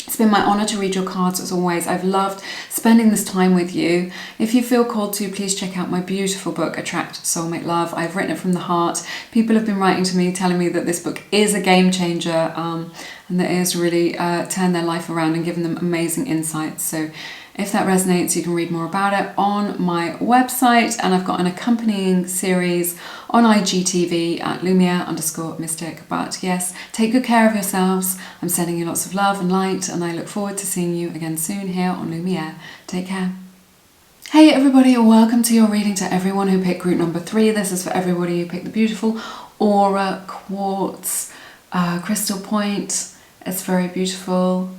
It's been my honour to read your cards as always. I've loved spending this time with you. If you feel called to, please check out my beautiful book, Attract Soulmate Love. I've written it from the heart. People have been writing to me telling me that this book is a game changer, and that it has really turned their life around and given them amazing insights. So if that resonates, you can read more about it on my website, and I've got an accompanying series on IGTV at Lumiere_mystic. But yes, take good care of yourselves. I'm sending you lots of love and light, and I look forward to seeing you again soon here on Lumiere. Take care. Hey everybody, and welcome to your reading to everyone who picked group number 3. This is for everybody who picked the beautiful Aura Quartz crystal point. It's very beautiful.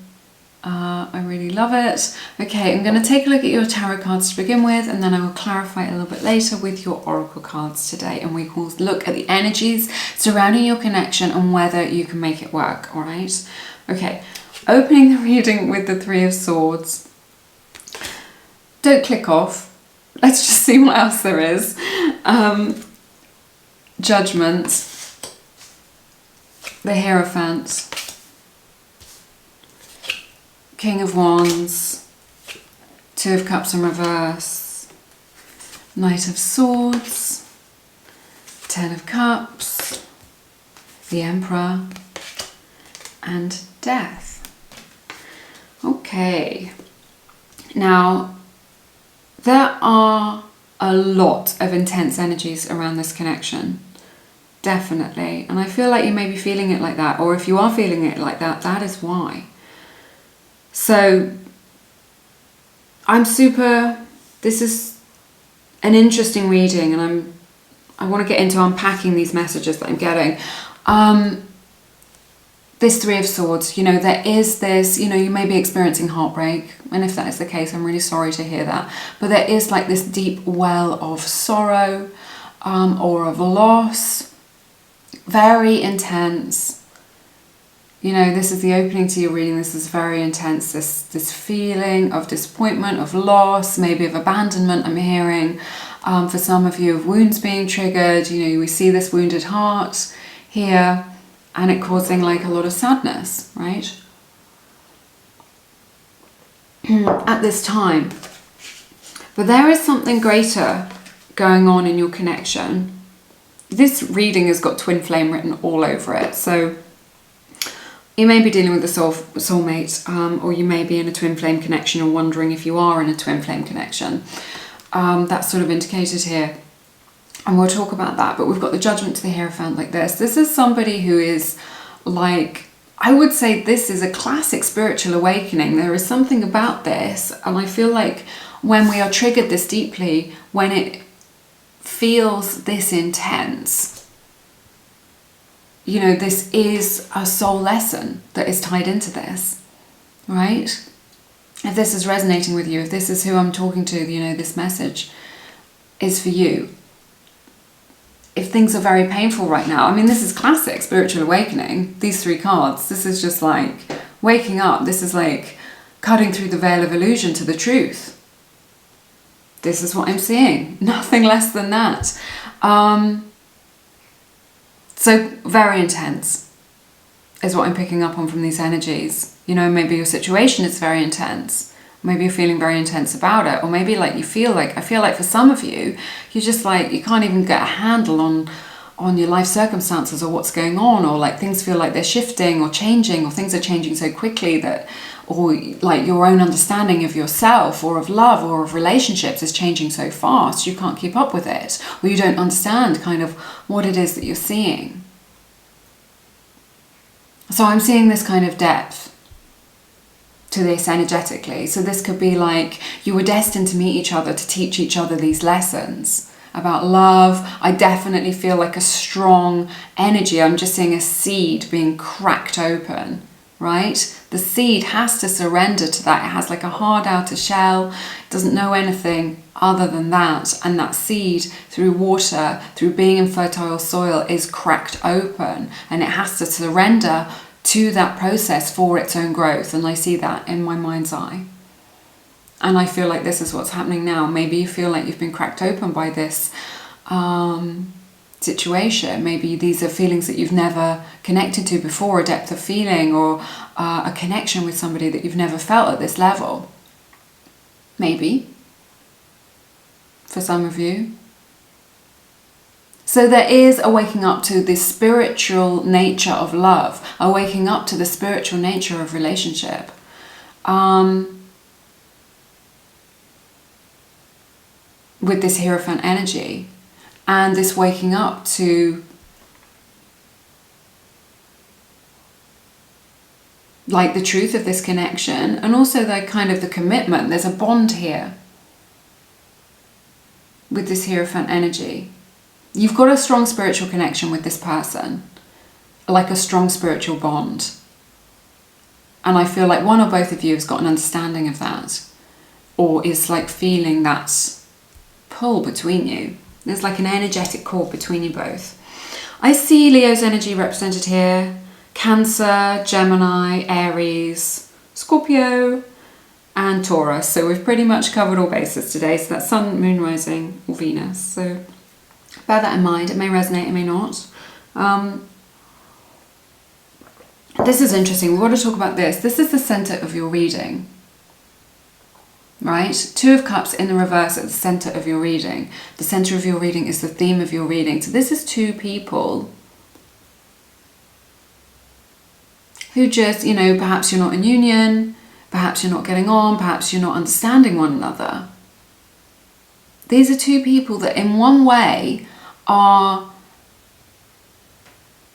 I really love it. Okay, I'm going to take a look at your tarot cards to begin with, and then I will clarify a little bit later with your oracle cards today, and we will look at the energies surrounding your connection and whether you can make it work. All right. Okay, opening the reading with the 3 of Swords. Don't click off. Let's just see what else there is. Judgment, the Hierophant, King of Wands, 2 of Cups in reverse, Knight of Swords, 10 of Cups, the Emperor, and Death. Okay, now there are a lot of intense energies around this connection, definitely, and I feel like you may be feeling it like that, or if you are feeling it like that, that is why. So this is an interesting reading, and I want to get into unpacking these messages that I'm getting. This 3 of Swords, there is this, you may be experiencing heartbreak, and if that is the case, I'm really sorry to hear that. But there is like this deep well of sorrow, or of loss, very intense. This is the opening to your reading. This is very intense. This feeling of disappointment, of loss, maybe of abandonment, I'm hearing. For some of you, of wounds being triggered. We see this wounded heart here, and it causing like a lot of sadness, right? At this time. But there is something greater going on in your connection. This reading has got twin flame written all over it. So you may be dealing with a soulmate, or you may be in a twin flame connection, or wondering if you are in a twin flame connection. That's sort of indicated here. And we'll talk about that. But we've got the Judgment to the Hierophant like this. This is somebody who is like, I would say this is a classic spiritual awakening. There is something about this. And I feel like when we are triggered this deeply, when it feels this intense, this is a soul lesson that is tied into this, right? If this is resonating with you, if this is who I'm talking to, this message is for you. If things are very painful right now, this is classic spiritual awakening, these 3 cards. This is just like waking up. This is like cutting through the veil of illusion to the truth. This is what I'm seeing. Nothing less than that. So very intense is what I'm picking up on from these energies. Maybe your situation is very intense. Maybe you're feeling very intense about it. Or maybe like I feel like for some of you, you're just like, you can't even get a handle on your life circumstances or what's going on. Or like things feel like they're shifting or changing, or things are changing so quickly that, or like your own understanding of yourself or of love or of relationships is changing so fast you can't keep up with it, or you don't understand kind of what it is that you're seeing. So I'm seeing this kind of depth to this energetically. So this could be like you were destined to meet each other to teach each other these lessons about love. I definitely feel like a strong energy. I'm just seeing a seed being cracked open, right? The seed has to surrender to that. It has like a hard outer shell, it doesn't know anything other than that. And that seed, through water, through being in fertile soil, is cracked open, and it has to surrender to that process for its own growth. And I see that in my mind's eye. And I feel like this is what's happening now. Maybe you feel like you've been cracked open by this situation. Maybe these are feelings that you've never connected to before, a depth of feeling, or a connection with somebody that you've never felt at this level. Maybe. For some of you. So there is a waking up to the spiritual nature of love, a waking up to the spiritual nature of relationship. With this Hierophant energy, and this waking up to like the truth of this connection, and also the kind of the commitment. There's a bond here with this Hierophant energy. You've got a strong spiritual connection with this person, like a strong spiritual bond. And I feel like one or both of you has got an understanding of that, or is like feeling that pull between you. There's like an energetic cord between you both. I see Leo's energy represented here. Cancer, Gemini, Aries, Scorpio, and Taurus. So we've pretty much covered all bases today. So that's Sun, Moon, Rising, or Venus. So bear that in mind. It may resonate, it may not. This is interesting. We've got to talk about this. This is the center of your reading. Right? Two of Cups in the reverse at the center of your reading. The center of your reading is the theme of your reading. So this is two people who just, you know, perhaps you're not in union, perhaps you're not getting on, perhaps you're not understanding one another. These are two people that in one way are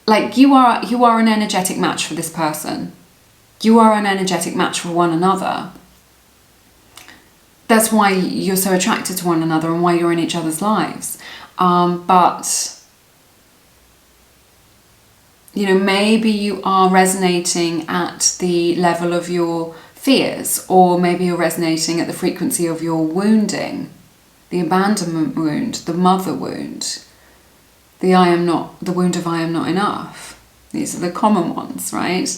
like you are an energetic match for this person. You are an energetic match for one another. That's why you're so attracted to one another and why you're in each other's lives. But, you know, maybe you are resonating at the level of your fears, or maybe you're resonating at the frequency of your wounding, the abandonment wound, the mother wound, the wound of I am not enough. These are the common ones, right?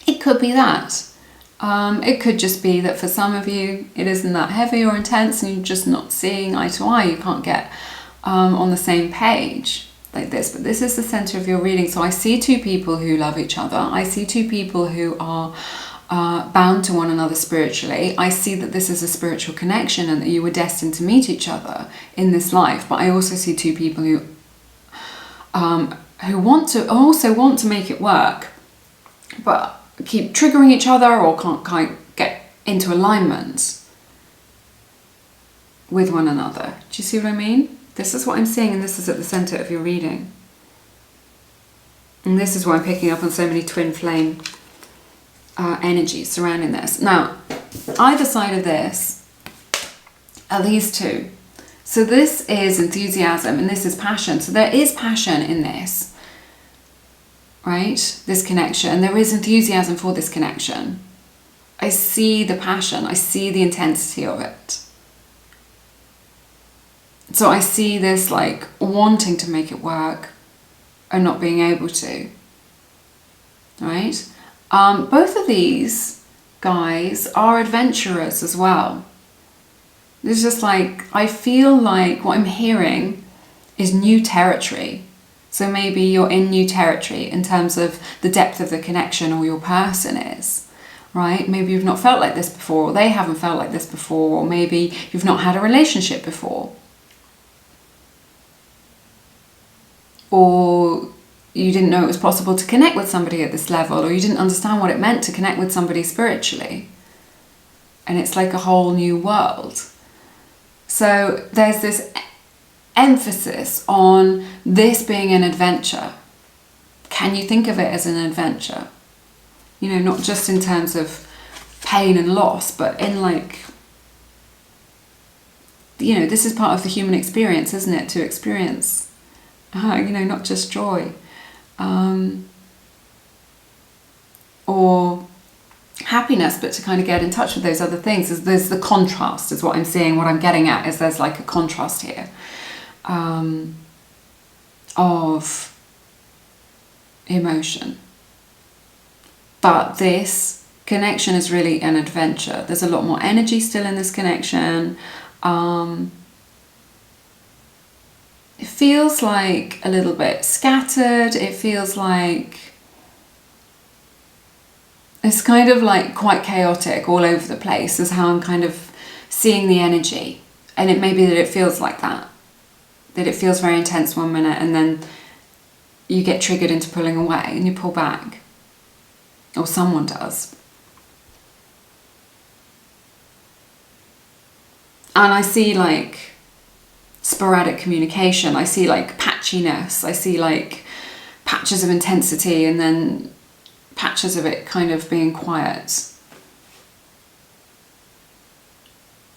It could be that. It could just be that for some of you it isn't that heavy or intense, and you're just not seeing eye to eye. You can't get on the same page like this. But this is the center of your reading. So I see two people who love each other. I see two people who are bound to one another spiritually. I see that this is a spiritual connection and that you were destined to meet each other in this life. But I also see two people who want to make it work, but keep triggering each other, or can't get into alignment with one another. Do you see what I mean? This is what I'm seeing, and this is at the center of your reading. And this is why I'm picking up on so many twin flame energies surrounding this. Now, either side of this are these two. So this is enthusiasm and this is passion. So there is passion in this. Right? This connection. There is enthusiasm for this connection. I see the passion. I see the intensity of it. So I see this like wanting to make it work and not being able to. Right? Both of these guys are adventurers as well. It's just like, I feel like what I'm hearing is new territory. So maybe you're in new territory in terms of the depth of the connection, or your person is, right? Maybe you've not felt like this before, or they haven't felt like this before, or maybe you've not had a relationship before. Or you didn't know it was possible to connect with somebody at this level, or you didn't understand what it meant to connect with somebody spiritually. And it's like a whole new world. So there's this emphasis on this being an adventure. Can you think of it as an adventure? You know, not just in terms of pain and loss, but in like, you know, this is part of the human experience, isn't it? To experience, you know, not just joy. Or happiness, but to kind of get in touch with those other things. There's the contrast is what I'm seeing. What I'm getting at is there's like a contrast here of emotion. But this connection is really an adventure. There's a lot more energy still in this connection. It feels like a little bit scattered. It feels like it's kind of like quite chaotic all over the place is how I'm kind of seeing the energy. And it may be that it feels like that it feels very intense one minute and then you get triggered into pulling away and you pull back. Or someone does. And I see like sporadic communication. I see like patchiness. I see like patches of intensity and then patches of it kind of being quiet.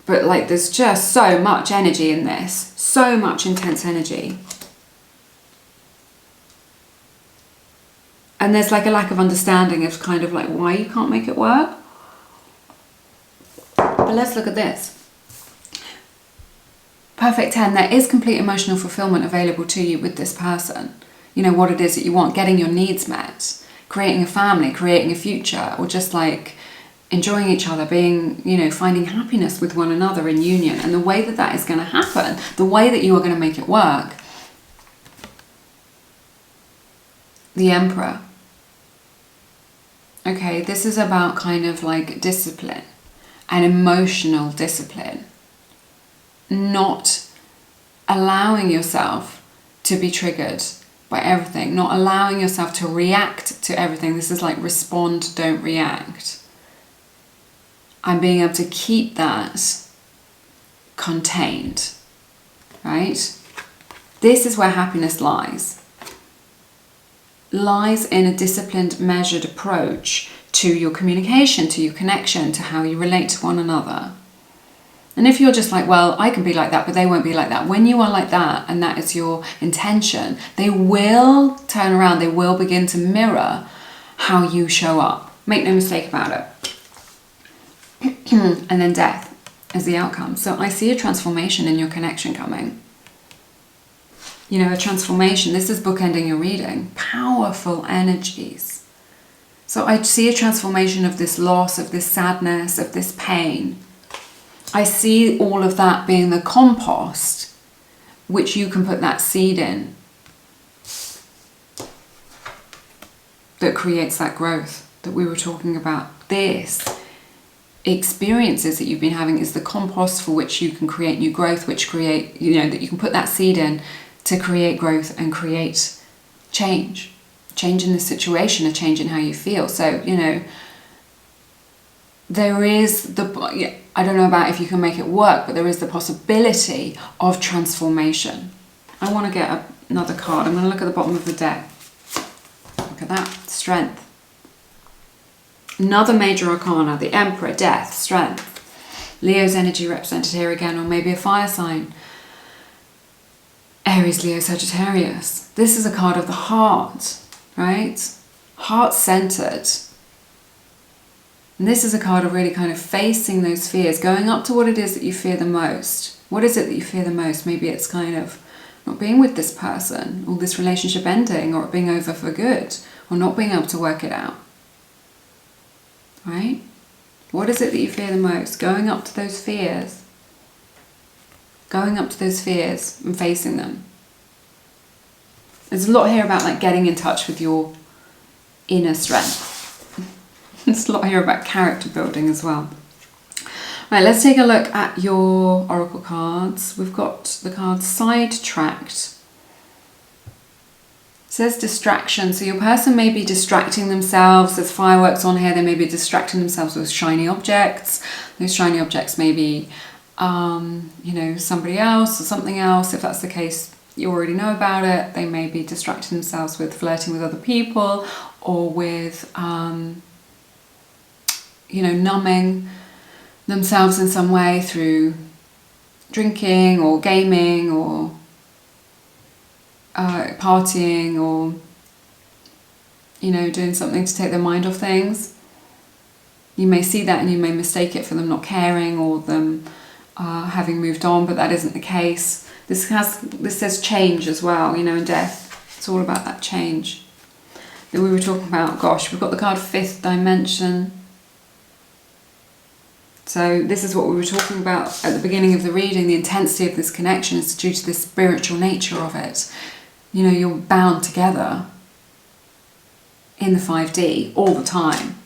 But like there's just so much energy in this. So much intense energy. And there's like a lack of understanding of kind of like why you can't make it work. But let's look at this. Perfect 10, there is complete emotional fulfillment available to you with this person. You know, what it is that you want, getting your needs met, creating a family, creating a future, or just like enjoying each other, being, you know, finding happiness with one another in union. And the way that that is going to happen, the way that you are going to make it work. The Emperor. Okay, this is about kind of like discipline and emotional discipline. Not allowing yourself to be triggered by everything, not allowing yourself to react to everything. This is like respond, don't react. And being able to keep that contained, right? This is where happiness lies in a disciplined, measured approach to your communication, to your connection, to how you relate to one another. And if you're just like, well, I can be like that, but they won't be like that. When you are like that, and that is your intention, they will turn around, they will begin to mirror how you show up. Make no mistake about it. And then death is the outcome. So I see a transformation in your connection coming. You know, a transformation. This is bookending your reading. Powerful energies. So I see a transformation of this loss, of this sadness, of this pain. I see all of that being the compost, which you can put that seed in, that creates that growth that we were talking about. This experiences that you've been having is the compost for which you can create new growth, which create, you know, that you can put that seed in to create growth and create change in the situation, a change in how you feel. So, you know, there is I don't know about if you can make it work, but there is the possibility of transformation. I want to get another card. I'm going to look at the bottom of the deck. Look at that. Strength. Another major arcana. The Emperor. Death. Strength. Leo's energy represented here again, or maybe a fire sign. Aries, Leo, Sagittarius. This is a card of the heart, right? Heart-centered. And this is a card of really kind of facing those fears, going up to what it is that you fear the most. What is it that you fear the most? Maybe it's kind of not being with this person, or this relationship ending, or it being over for good, or not being able to work it out. Right? What is it that you fear the most? Going up to those fears. Going up to those fears and facing them. There's a lot here about like getting in touch with your inner strength. There's a lot here about character building as well. Right, let's take a look at your oracle cards. We've got the card Sidetracked. It says distraction. So your person may be distracting themselves. There's fireworks on here. They may be distracting themselves with shiny objects. Those shiny objects may be, you know, somebody else or something else. If that's the case, you already know about it. They may be distracting themselves with flirting with other people, or with you know, numbing themselves in some way through drinking or gaming or partying, or, you know, doing something to take their mind off things. You may see that and you may mistake it for them not caring or them having moved on, but that isn't the case. This says change as well, you know, in death. It's all about that change that we were talking about. Gosh, we've got the card Fifth Dimension. So this is what we were talking about at the beginning of the reading. The intensity of this connection is due to the spiritual nature of it. You know, you're bound together in the 5D all the time.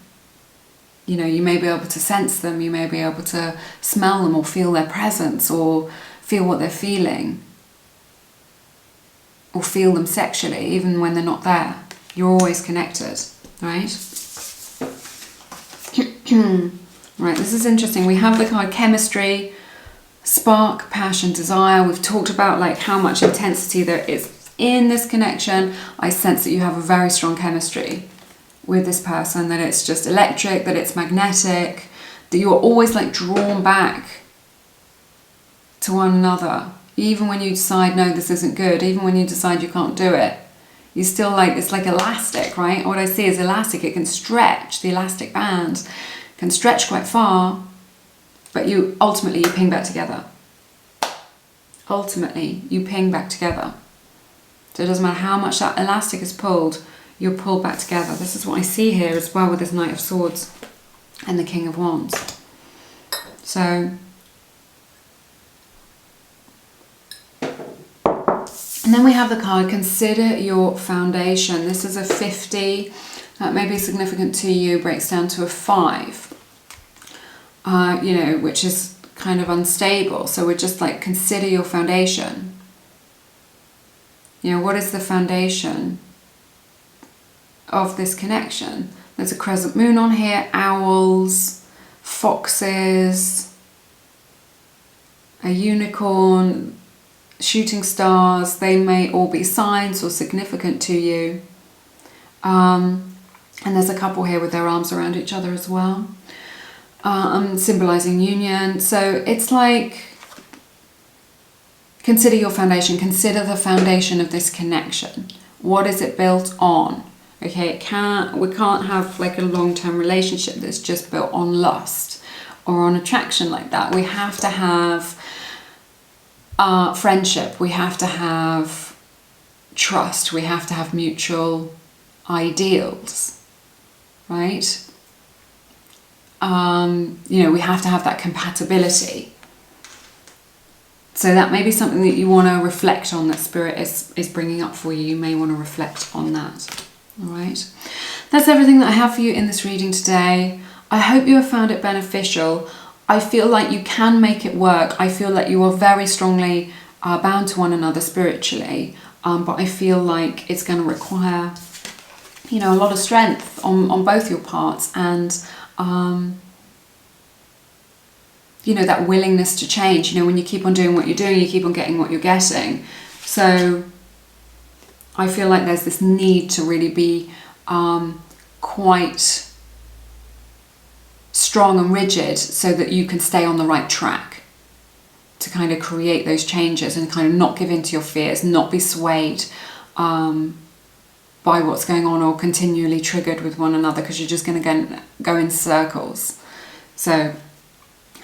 You know, you may be able to sense them, you may be able to smell them or feel their presence or feel what they're feeling. Or feel them sexually, even when they're not there. You're always connected, right? Right, this is interesting. We have the card Chemistry, Spark, Passion, Desire. We've talked about like how much intensity there is in this connection. I sense that you have a very strong chemistry with this person, that it's just electric, that it's magnetic, that you're always like drawn back to one another. Even when you decide, no, this isn't good, even when you decide you can't do it, you still like, it's like elastic, right? What I see is elastic. It can stretch, the elastic band can stretch quite far, but ultimately you ping back together. Ultimately, you ping back together. So it doesn't matter how much that elastic is pulled, you're pulled back together. This is what I see here as well with this Knight of Swords and the King of Wands. So, and then we have the card Consider Your Foundation. This is a 50. That may be significant to you, breaks down to a 5. You know, which is kind of unstable. So we're just like, consider your foundation. You know, what is the foundation of this connection? There's a crescent moon on here, owls, foxes, a unicorn, shooting stars. They may all be signs or significant to you. And there's a couple here with their arms around each other as well, symbolizing union. So it's like, consider your foundation. Consider the foundation of this connection. What is it built on? Okay, we can't have like a long-term relationship that's just built on lust or on attraction like that. We have to have friendship. We have to have trust. We have to have mutual ideals, right? You know, we have to have that compatibility. So that may be something that you want to reflect on, that Spirit is bringing up for you. You may want to reflect on that. All right. That's everything that I have for you in this reading today. I hope you have found it beneficial. I feel like you can make it work. I feel like you are very strongly bound to one another spiritually. But I feel like it's going to require, you know, a lot of strength on both your parts, and you know, that willingness to change. You know, when you keep on doing what you're doing, you keep on getting what you're getting. So I feel like there's this need to really be quite strong and rigid so that you can stay on the right track to kind of create those changes and kind of not give in to your fears, not be swayed by what's going on or continually triggered with one another, because you're just going to go in circles. So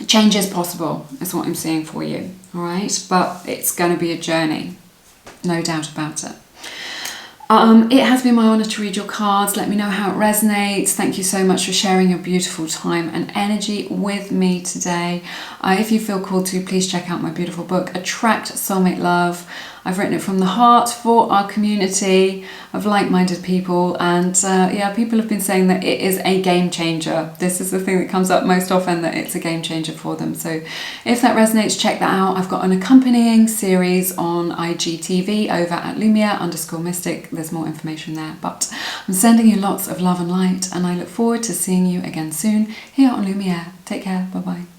change is possible, is what I'm seeing for you, all right? But it's going to be a journey, no doubt about it. It has been my honour to read your cards. Let me know how it resonates. Thank you so much for sharing your beautiful time and energy with me today. If you feel called to, please check out my beautiful book, Attract Soulmate Love. I've written it from the heart for our community of like-minded people, and yeah, people have been saying that it is a game changer. This is the thing that comes up most often, that it's a game changer for them. So if that resonates, check that out. I've got an accompanying series on IGTV over at Lumiere_mystic. There's more information there, but I'm sending you lots of love and light, and I look forward to seeing you again soon here on Lumiere. Take care. Bye-bye.